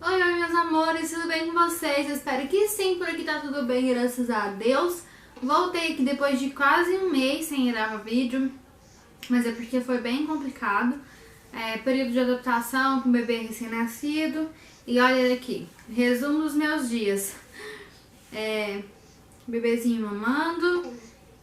Oi, meus amores, tudo bem com vocês? Eu espero que sim, por aqui tá tudo bem, graças a Deus. Voltei aqui depois de quase um mês sem gravar vídeo, mas é porque foi bem complicado. Período de adaptação com bebê recém-nascido. E olha aqui, resumo dos meus dias. Bebezinho mamando.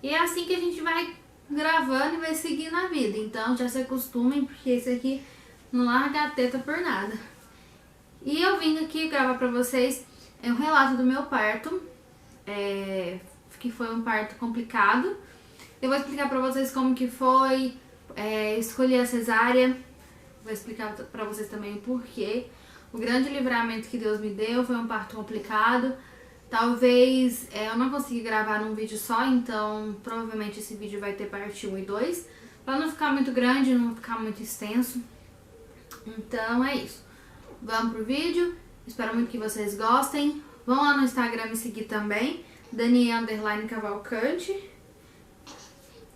E é assim que a gente vai gravando e vai seguindo a vida. Então já se acostumem, porque esse aqui não larga a teta por nada. E eu vim aqui gravar pra vocês um relato do meu parto, que foi um parto complicado. Eu vou explicar pra vocês como que foi, escolhi a cesárea, vou explicar pra vocês também o porquê. O grande livramento que Deus me deu foi um parto complicado. Talvez eu não consegui gravar num vídeo só, então provavelmente esse vídeo vai ter parte 1 e 2, pra não ficar muito grande, não ficar muito extenso. Então é isso. Vamos pro vídeo, espero muito que vocês gostem. Vão lá no Instagram me seguir também, Dani_Cavalcante,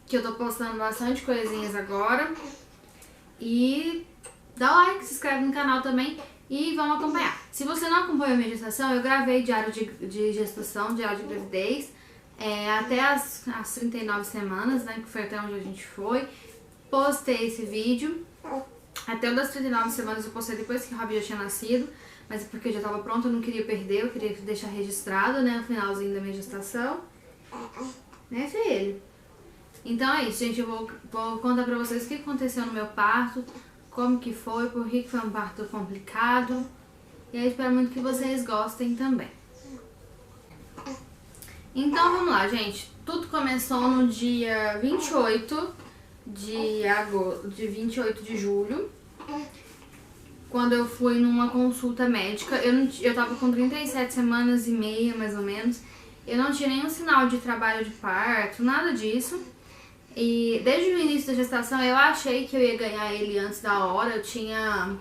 que eu tô postando bastante coisinhas agora. E dá like, se inscreve no canal também e vamos acompanhar. Se você não acompanhou a minha gestação, eu gravei diário de gestação, diário de gravidez, até as 39 semanas, né, que foi até onde a gente foi. Postei esse vídeo. Até o das 39 semanas eu postei depois que o Rabi já tinha nascido, mas é porque eu já estava pronta, eu não queria perder, eu queria deixar registrado, né, o finalzinho da minha gestação. Né, filho? Então é isso, gente, eu vou contar pra vocês o que aconteceu no meu parto, como que foi, por que foi um parto complicado, e aí espero muito que vocês gostem também. Então vamos lá, gente, tudo começou no dia 28 de julho, quando eu fui numa consulta médica. Eu tava com 37 semanas e meia, mais ou menos. Eu não tinha nenhum sinal de trabalho de parto, nada disso. E desde o início da gestação eu achei que eu ia ganhar ele antes da hora. Eu tinha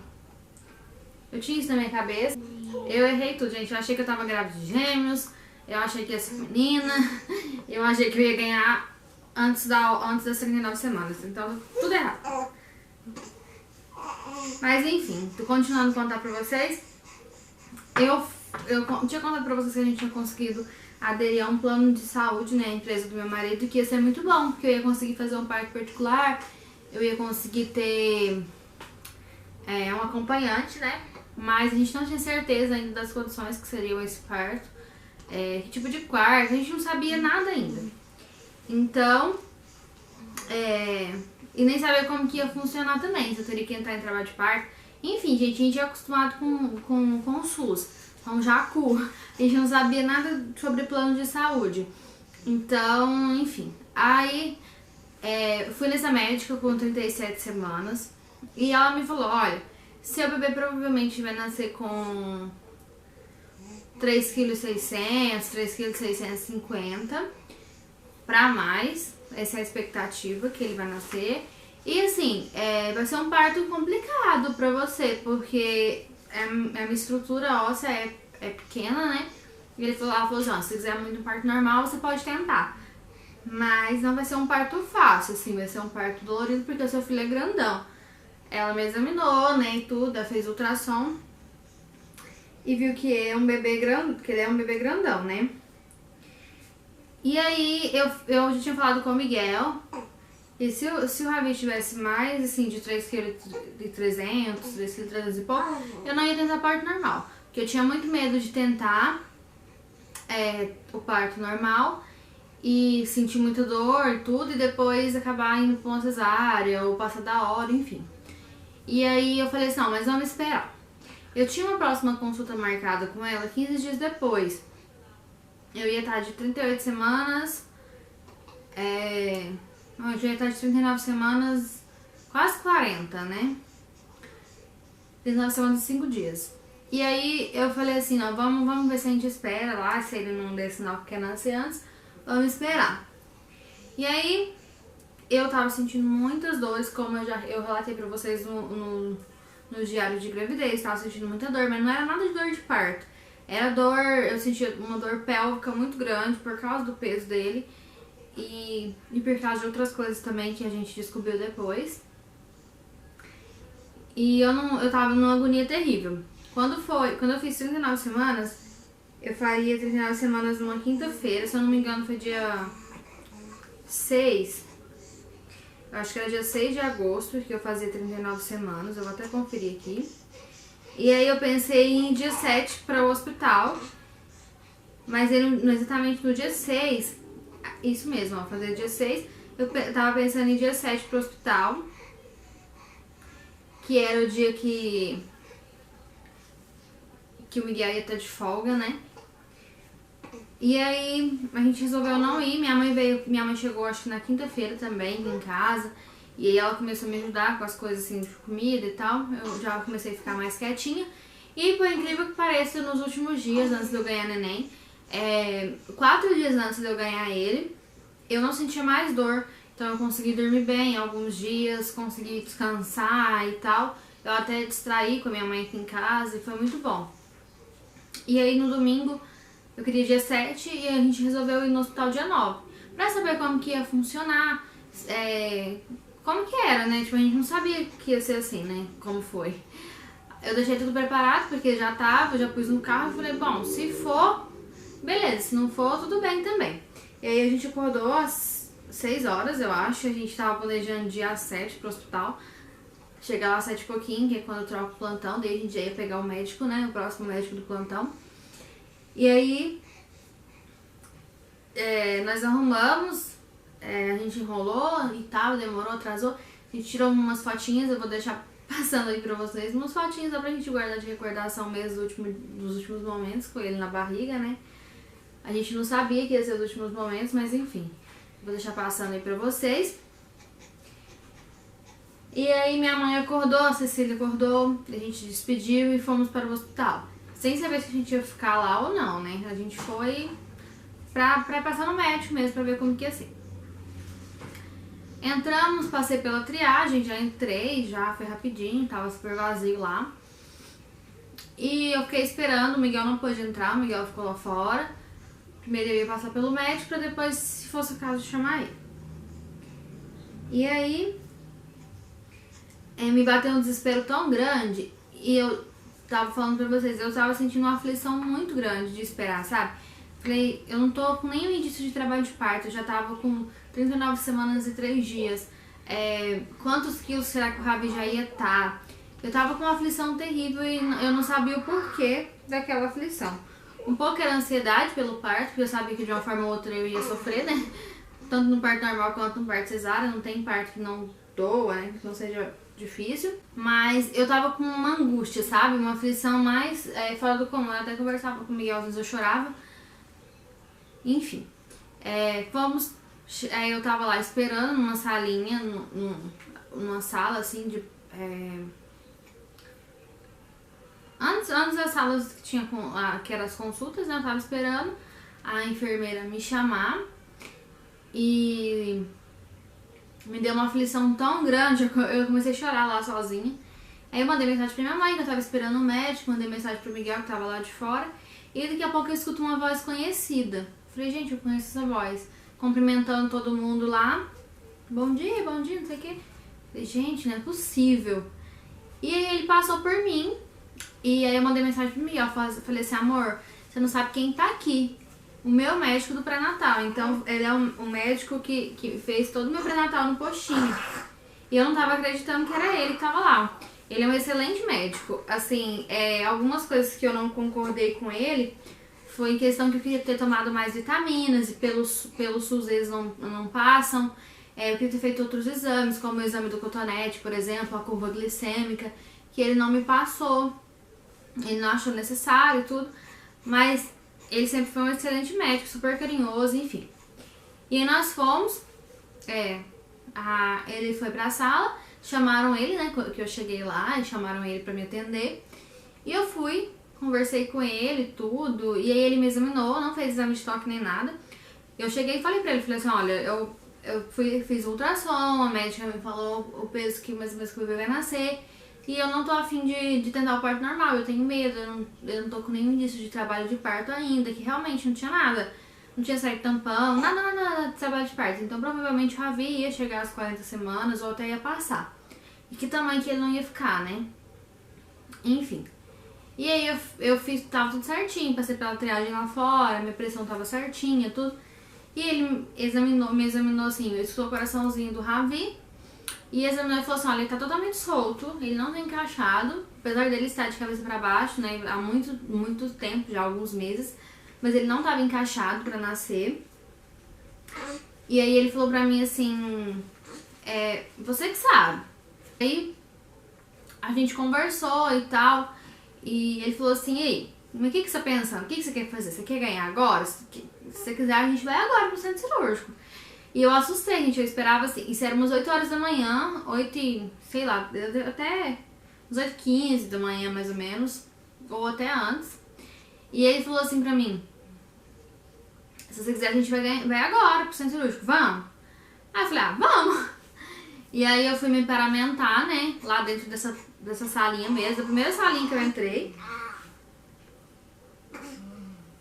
isso na minha cabeça. Eu errei tudo, gente. Eu achei que eu tava grávida de gêmeos. Eu achei que ia ser menina. Eu achei que eu ia ganhar antes das 39 semanas. Então, tudo errado. Mas enfim, tô continuando a contar pra vocês. Eu tinha contado pra vocês que a gente tinha conseguido aderir a um plano de saúde, né, a empresa do meu marido, que ia ser muito bom, porque eu ia conseguir fazer um parto particular, eu ia conseguir ter um acompanhante, né, mas a gente não tinha certeza ainda das condições que seriam esse parto, que tipo de quarto, a gente não sabia nada ainda. Então, e nem sabia como que ia funcionar também, se eu teria que entrar em trabalho de parto. Enfim, gente, a gente é acostumado com o SUS, com o Jacu. A gente não sabia nada sobre plano de saúde. Então, enfim. Aí, fui nessa médica com 37 semanas e ela me falou, olha, seu bebê provavelmente vai nascer com 3,6 kg, 3,650 kg pra mais. Essa é a expectativa que ele vai nascer. E assim, vai ser um parto complicado pra você, porque a minha estrutura óssea é pequena, né? E ela falou assim, ó, se você quiser muito um parto normal, você pode tentar. Mas não vai ser um parto fácil, assim, vai ser um parto dolorido, porque o seu filho é grandão. Ela me examinou, né, e tudo, ela fez ultrassom e viu que é um bebê que ele é um bebê grandão, né? E aí, eu já tinha falado com o Miguel, e se o Ravi tivesse mais, assim, de 3,3 kg, 3,3 kg e pouco, eu não ia tentar parto normal. Porque eu tinha muito medo de tentar o parto normal e sentir muita dor e tudo, e depois acabar indo pra uma cesárea ou passar da hora, enfim. E aí eu falei assim, não, mas vamos esperar. Eu tinha uma próxima consulta marcada com ela 15 dias depois. Eu ia estar de 38 semanas, eu já ia estar de 39 semanas, quase 40, né? 39 semanas e 5 dias. E aí eu falei assim, ó, vamos ver se a gente espera lá, se ele não der sinal que quer nascer antes, vamos esperar. E aí eu tava sentindo muitas dores, como eu relatei pra vocês no diário de gravidez, tava sentindo muita dor, mas não era nada de dor de parto. Era dor, eu sentia uma dor pélvica muito grande por causa do peso dele e por causa de outras coisas também que a gente descobriu depois. E eu tava numa agonia terrível. Quando eu fiz 39 semanas, eu faria 39 semanas numa quinta-feira, se eu não me engano foi dia 6. Eu acho que era dia 6 de agosto que eu fazia 39 semanas, eu vou até conferir aqui. E aí eu pensei em dia 7 para o hospital, mas ele, exatamente no dia 6, isso mesmo, ó, fazer dia 6, eu tava pensando em dia 7 para o hospital, que era o dia que o Miguel ia estar de folga, né? E aí a gente resolveu não ir, minha mãe chegou acho que na quinta-feira também aqui em casa, e aí ela começou a me ajudar com as coisas assim de comida e tal, eu já comecei a ficar mais quietinha, e por incrível que pareça, nos últimos dias antes de eu ganhar neném, 4 dias antes de eu ganhar ele, eu não sentia mais dor, então eu consegui dormir bem alguns dias, consegui descansar e tal, eu até distraí com a minha mãe aqui em casa e foi muito bom. E aí no domingo, eu queria dia 7 e a gente resolveu ir no hospital dia 9. Pra saber como que ia funcionar, como que era, né? Tipo, a gente não sabia que ia ser assim, né? Como foi. Eu deixei tudo preparado, porque já tava, já pus no carro e falei, bom, se for, beleza, se não for, tudo bem também. E aí a gente acordou às 6 horas, eu acho, a gente tava planejando dia 7 pro hospital. Chegar lá às 7 e pouquinho, que é quando eu troco o plantão, daí a gente já ia pegar o médico, né, o próximo médico do plantão. E aí, nós arrumamos, a gente enrolou e tal, demorou, atrasou. A gente tirou umas fotinhas, eu vou deixar passando aí pra vocês, umas fotinhas só pra gente guardar de recordação mesmo dos últimos momentos com ele na barriga, né. A gente não sabia que ia ser os últimos momentos, mas enfim, vou deixar passando aí pra vocês. E aí minha mãe acordou, a Cecília acordou, a gente despediu e fomos para o hospital. Sem saber se a gente ia ficar lá ou não, né? A gente foi pra passar no médico mesmo, pra ver como que ia ser. Entramos, passei pela triagem, já entrei, já foi rapidinho, tava super vazio lá. E eu fiquei esperando, o Miguel não pôde entrar, o Miguel ficou lá fora. Primeiro eu ia passar pelo médico pra depois, se fosse o caso, chamar ele. E aí me bateu um desespero tão grande e eu tava falando pra vocês, eu tava sentindo uma aflição muito grande de esperar, sabe? Falei, eu não tô com nenhum indício de trabalho de parto, eu já tava com 39 semanas e 3 dias. Quantos quilos será que o Ravi já ia estar? Eu tava com uma aflição terrível e eu não sabia o porquê daquela aflição. Um pouco era ansiedade pelo parto, porque eu sabia que de uma forma ou outra eu ia sofrer, né? Tanto no parto normal quanto no parto cesárea, não tem parto que não doa, né? Que não seja difícil, mas eu tava com uma angústia, sabe? Uma aflição mais fora do comum. Eu até conversava com o Miguel, às vezes eu chorava. Enfim, eu tava lá esperando numa salinha, numa sala assim de... Antes das salas que tinha que eram as consultas, né? Eu tava esperando a enfermeira me chamar e me deu uma aflição tão grande, eu comecei a chorar lá sozinha. Aí eu mandei mensagem pra minha mãe, que eu tava esperando o médico, mandei mensagem pro Miguel, que tava lá de fora. E daqui a pouco eu escuto uma voz conhecida. Falei, gente, eu conheço essa voz. Cumprimentando todo mundo lá. Bom dia, não sei o quê. Falei, gente, não é possível. E aí ele passou por mim. E aí eu mandei mensagem pro Miguel, falei assim, amor, você não sabe quem tá aqui. O meu médico do pré-natal. Então, ele é um médico que fez todo o meu pré-natal no postinho. E eu não tava acreditando que era ele que tava lá. Ele é um excelente médico. Assim, algumas coisas que eu não concordei com ele foi em questão que eu queria ter tomado mais vitaminas e pelo SUS eles não passam. Eu queria ter feito outros exames, como o exame do cotonete, por exemplo, a curva glicêmica, que ele não me passou. Ele não achou necessário e tudo, mas ele sempre foi um excelente médico, super carinhoso, enfim. E aí nós fomos, ele foi pra sala, chamaram ele, né, que eu cheguei lá, e chamaram ele pra me atender. E eu fui, conversei com ele e tudo, e aí ele me examinou, não fez exame de toque nem nada. Eu cheguei e falei pra ele, falei assim, olha, eu fiz ultrassom, a médica me falou o peso que mais ou menos que o bebê vai nascer. E eu não tô afim de tentar o parto normal, eu tenho medo, eu não tô com nenhum indício de trabalho de parto ainda, que realmente não tinha nada. Não tinha saído tampão, nada de trabalho de parto. Então provavelmente o Ravi ia chegar às 40 semanas ou até ia passar. E que tamanho que ele não ia ficar, né? Enfim. E aí eu fiz, tava tudo certinho, passei pela triagem lá fora, minha pressão tava certinha, tudo. E ele me examinou assim, ele escutou o coraçãozinho do Ravi. E examinou e falou assim, olha, ele tá totalmente solto, ele não tá encaixado, apesar dele estar de cabeça pra baixo, né, há muito tempo, já alguns meses, mas ele não tava encaixado pra nascer. E aí ele falou pra mim assim, você que sabe. Aí a gente conversou e tal, e ele falou assim, ei, mas o que você tá pensando? O que você quer fazer? Você quer ganhar agora? Se você quiser, a gente vai agora pro centro cirúrgico. E eu assustei, gente, eu esperava assim, isso era umas 8 horas da manhã, 8 e, sei lá, até uns 8h15 da manhã mais ou menos, ou até antes. E ele falou assim pra mim, se você quiser a gente vai agora pro centro cirúrgico, vamos? Aí eu falei, vamos! E aí eu fui me paramentar, né, lá dentro dessa salinha mesmo, a primeira salinha que eu entrei.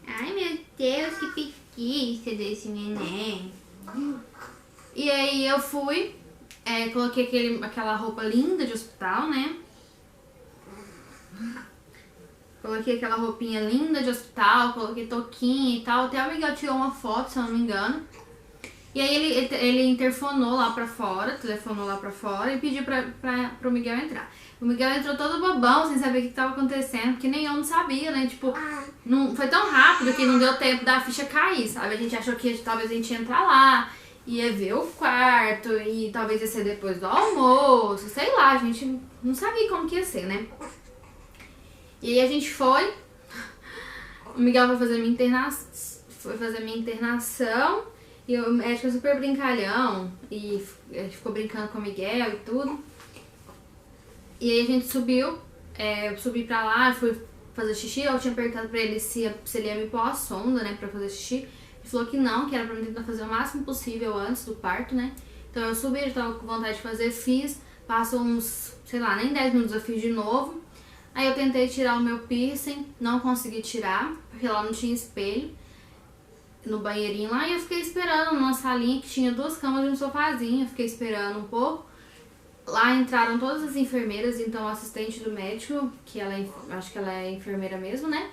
Ai meu Deus, que preguiça desse neném. E aí eu fui, coloquei aquela roupa linda de hospital, né? Coloquei aquela roupinha linda de hospital, coloquei toquinha e tal. Até o Miguel tirou uma foto, se eu não me engano. E aí ele interfonou lá pra fora, telefonou lá pra fora e pediu pro Miguel entrar. O Miguel entrou todo bobão, sem saber o que tava acontecendo, porque nem eu não sabia, né? Tipo, não foi tão rápido que não deu tempo da ficha cair, sabe? A gente achou que talvez a gente ia entrar lá, ia ver o quarto e talvez ia ser depois do almoço, sei lá, a gente não sabia como que ia ser, né? E aí a gente foi, o Miguel foi fazer minha internação e o médico é super brincalhão e ficou brincando com o Miguel e tudo. E aí a gente subiu, eu subi pra lá, fui fazer xixi, eu tinha perguntado pra ele se ele ia me pôr a sonda, né, pra fazer xixi. Ele falou que não, que era pra mim tentar fazer o máximo possível antes do parto, né. Então eu subi, eu tava com vontade de fazer, fiz, passou uns, sei lá, nem 10 minutos eu fiz de novo. Aí eu tentei tirar o meu piercing, não consegui tirar, porque lá não tinha espelho no banheirinho lá. E eu fiquei esperando numa salinha que tinha 2 camas e um sofazinho, eu fiquei esperando um pouco. Lá entraram todas as enfermeiras, então a assistente do médico, que acho que ela é enfermeira mesmo, né?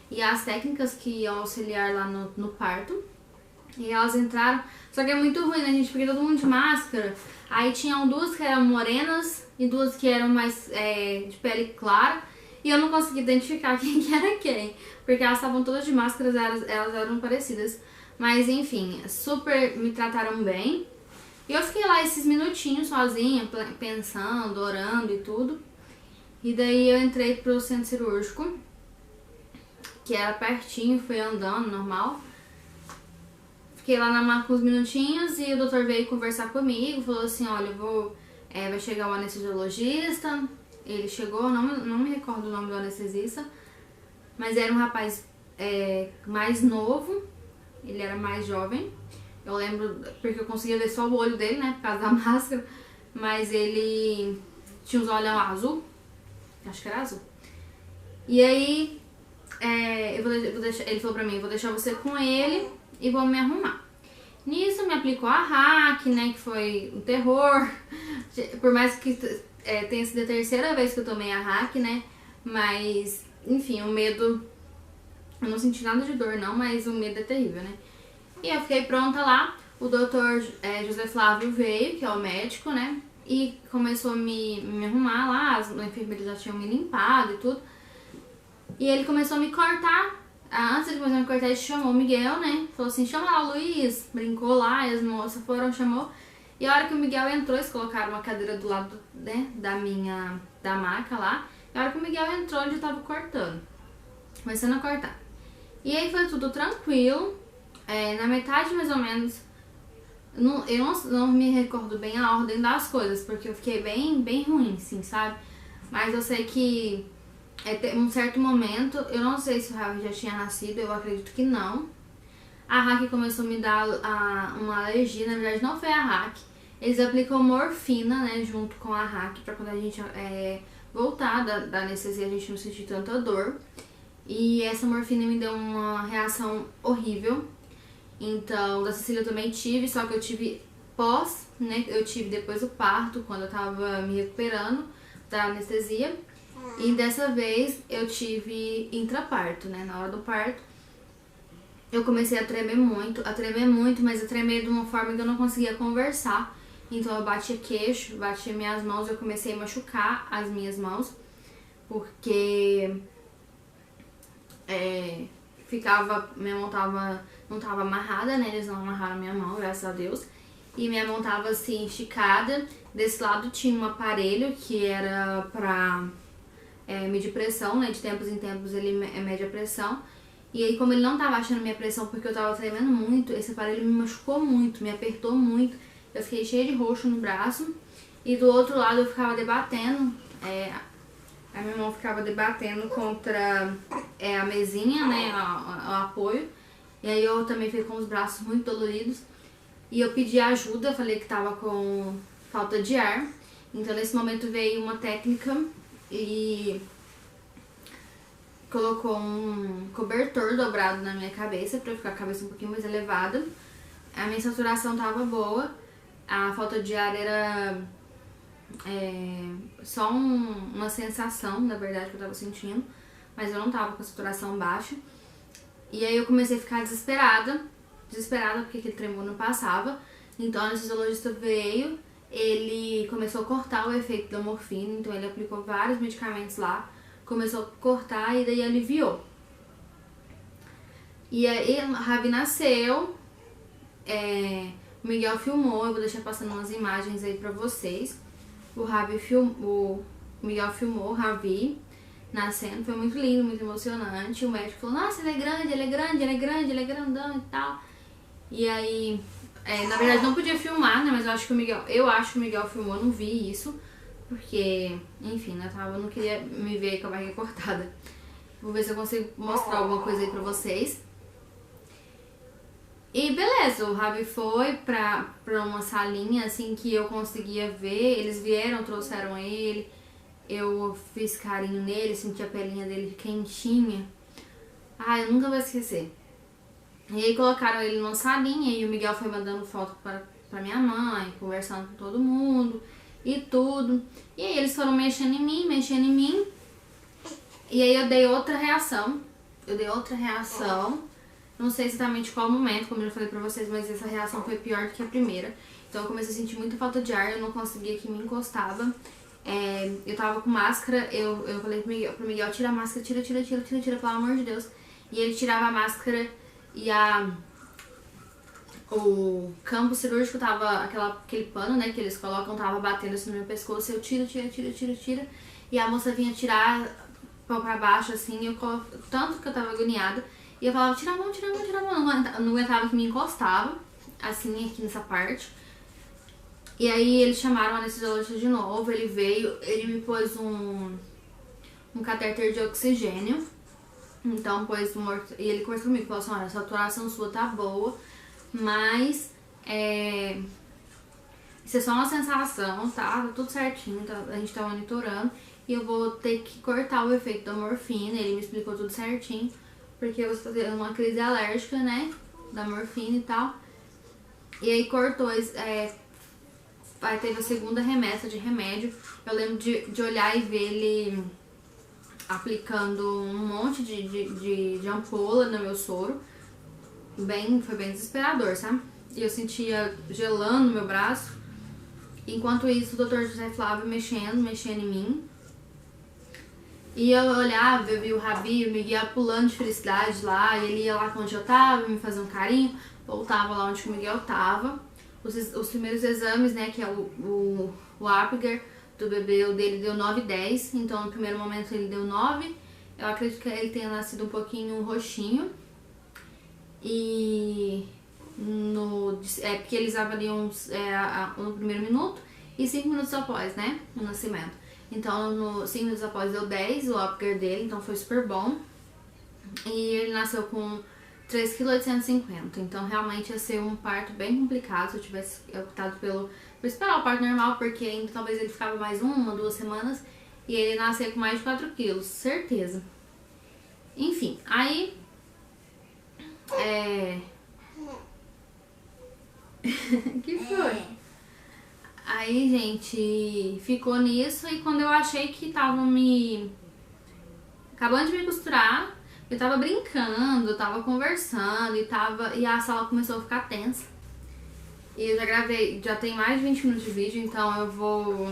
E as técnicas que iam auxiliar lá no parto. E elas entraram, só que é muito ruim, né, gente? Porque todo mundo de máscara. Aí tinham 2 que eram morenas e 2 que eram mais de pele clara. E eu não consegui identificar quem que era quem, porque elas estavam todas de máscaras, elas eram parecidas. Mas enfim, super me trataram bem. E eu fiquei lá esses minutinhos sozinha, pensando, orando e tudo. E daí eu entrei pro centro cirúrgico, que era pertinho, fui andando, normal. Fiquei lá na maca uns minutinhos e o doutor veio conversar comigo, falou assim, olha, vai chegar o anestesiologista. Ele chegou, não me recordo o nome do anestesista, mas era um rapaz mais novo, ele era mais jovem. Eu lembro, porque eu conseguia ver só o olho dele, né, por causa da máscara, mas ele tinha os olhos azul, acho que era azul. E aí, ele falou pra mim, eu vou deixar você com ele e vou me arrumar. Nisso me aplicou a hack, né, que foi um terror, por mais que tenha sido a 3ª vez que eu tomei a hack, né, mas, enfim, o medo, eu não senti nada de dor não, mas o medo é terrível, né. E eu fiquei pronta lá, o doutor José Flávio veio, que é o médico, né, e começou a me arrumar lá, as enfermeiras já tinham me limpado e tudo. E ele começou a me cortar, antes de começar a me cortar ele chamou o Miguel, né, falou assim, chama lá o Luiz, brincou lá, e as moças foram, chamou. E a hora que o Miguel entrou, eles colocaram uma cadeira do lado, né, da maca lá, e a hora que o Miguel entrou, ele já tava cortando, começando a cortar. E aí foi tudo tranquilo. Na metade, mais ou menos, eu não me recordo bem a ordem das coisas, porque eu fiquei bem ruim, assim, sabe? Mas eu sei que um certo momento, eu não sei se o Ravi já tinha nascido, eu acredito que não. A hack começou a me dar uma alergia, na verdade não foi a hack. Eles aplicam morfina, né, junto com a hack, pra quando a gente voltar da anestesia a gente não sentir tanta dor. E essa morfina me deu uma reação horrível. Então, da Cecília eu também tive, só que eu tive né? Eu tive depois do parto, quando eu tava me recuperando da anestesia. E dessa vez eu tive intraparto, né? Na hora do parto, eu comecei a tremer muito, mas a tremer de uma forma que eu não conseguia conversar. Então eu batia queixo, batia minhas mãos, eu comecei a machucar as minhas mãos, porque minha mão não tava amarrada, né? Eles não amarraram minha mão, graças a Deus. E minha mão tava assim, esticada. Desse lado tinha um aparelho que era pra medir pressão, né? De tempos em tempos ele mede a pressão. E aí, como ele não tava achando minha pressão porque eu tava tremendo muito, esse aparelho me machucou muito, me apertou muito. Eu fiquei cheia de roxo no braço. E do outro lado eu ficava debatendo, a minha mão ficava debatendo contra a mesinha, né? O apoio. E aí eu também fiquei com os braços muito doloridos. E eu pedi ajuda, falei que tava com falta de ar. Então nesse momento veio uma técnica e colocou um cobertor dobrado na minha cabeça pra ficar a cabeça um pouquinho mais elevada. A minha saturação tava boa, a falta de ar era só uma sensação, na verdade, que eu tava sentindo, mas eu não tava com a saturação baixa. E aí eu comecei a ficar desesperada porque aquele tremor não passava. Então o anestesiologista veio, ele começou a cortar o efeito da morfina, então ele aplicou vários medicamentos lá, começou a cortar e daí aliviou. E aí a Ravi nasceu, o Miguel filmou, eu vou deixar passando umas imagens aí pra vocês. O Miguel filmou o Ravi nascendo, foi muito lindo, muito emocionante. O médico falou, nossa, ele é grandão e tal. E aí, na verdade não podia filmar, né, mas eu acho que o Miguel filmou, eu não vi isso. Porque, enfim, né, eu não queria me ver com a barriga cortada. Vou ver se eu consigo mostrar alguma coisa aí pra vocês. E beleza, o Ravi foi pra uma salinha, assim, que eu conseguia ver. Eles vieram, trouxeram ele. Eu fiz carinho nele, senti a pelinha dele quentinha. Ah, eu nunca vou esquecer. E aí colocaram ele numa salinha e o Miguel foi mandando foto pra minha mãe, conversando com todo mundo e tudo. E aí eles foram mexendo em mim. E aí eu dei outra reação. Não sei exatamente qual momento, como eu já falei pra vocês, mas essa reação foi pior do que a primeira. Então eu comecei a sentir muita falta de ar, eu não conseguia que me encostava. Eu tava com máscara, eu falei pro Miguel, tira a máscara, tira, pelo amor de Deus. E ele tirava a máscara e o campo cirúrgico tava, aquele pano, né, que eles colocam, tava batendo assim no meu pescoço. Eu tira. E a moça vinha tirar pra baixo, assim, tanto que eu tava agoniada. E eu falava, tira a mão, não aguentava que me encostava, assim, aqui nessa parte. E aí eles chamaram o anestesiologista de novo, ele veio, ele me pôs um catéter de oxigênio. Então, e ele conversou comigo, falou assim, olha, a saturação sua tá boa, mas isso é só uma sensação, tá tudo certinho, tá, a gente tá monitorando. E eu vou ter que cortar o efeito da morfina, ele me explicou tudo certinho. Porque eu estou tendo uma crise alérgica, né, da morfina e tal. E aí cortou, aí teve a segunda remessa de remédio. Eu lembro de olhar e ver ele aplicando um monte de ampola no meu soro. Foi bem desesperador, sabe? E eu sentia gelando no meu braço. Enquanto isso, o Dr. José Flávio mexendo em mim. E eu olhava, eu vi o Ravi, o Miguel pulando de felicidade lá, e ele ia lá onde eu tava, me fazia um carinho, voltava lá onde o Miguel tava. Os primeiros exames, né, que é o Apgar do bebê, o dele deu 9,10, então no primeiro momento ele deu 9, eu acredito que ele tenha nascido um pouquinho roxinho. E porque eles avaliam no primeiro minuto e 5 minutos após, né, o nascimento. Então, 5 minutos após deu 10, o Apgar dele, então foi super bom. E ele nasceu com 3,850 kg. Então, realmente ia ser um parto bem complicado se eu tivesse optado por esperar o parto normal, porque ainda talvez ele ficava mais 1, 2 semanas. E ele nascia com mais de 4 quilos, certeza. Enfim, aí... que foi? Aí, gente, ficou nisso e quando eu achei que tava acabando de me costurar, eu tava brincando, tava conversando e a sala começou a ficar tensa. E eu já gravei, já tem mais de 20 minutos de vídeo, então eu vou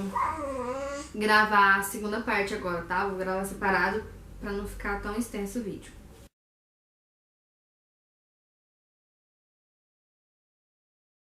gravar a segunda parte agora, tá? Vou gravar separado pra não ficar tão extenso o vídeo.